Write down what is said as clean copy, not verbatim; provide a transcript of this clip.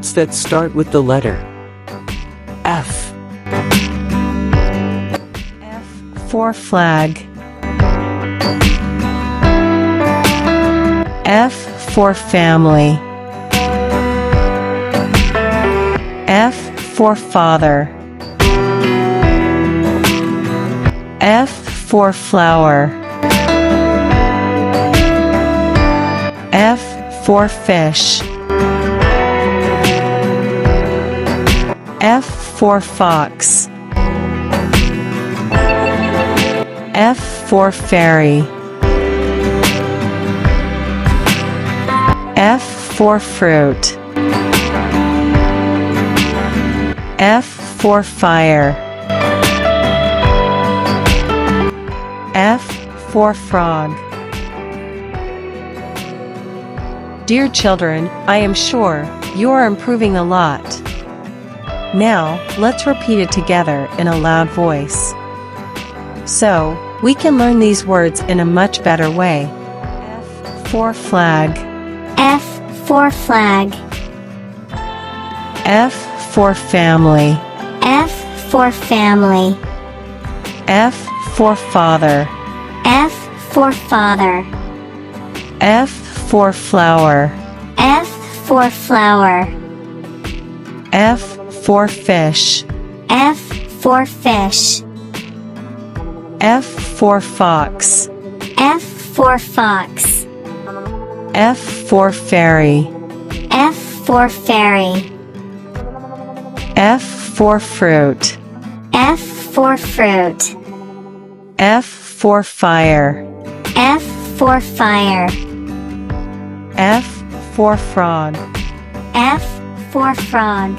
Words that start with the letter F. F for flag. F for family. F for father. F for flower. F for fish. F for fox. F for fairy. F for fruit. F for fire. F for frog. Dear children, I am sure you are improving a lot. Now, let's repeat it together in a loud voice, so we can learn these words in a much better way. F for flag. F for flag. F for family. F for family. F for father. F for father. F for flower. F for flower. F for fish. F for fish. F for fox. F for fox. F for fairy. F for fairy. F for fruit. F for fruit. F for fire. F for fire. F for frog. F for frog.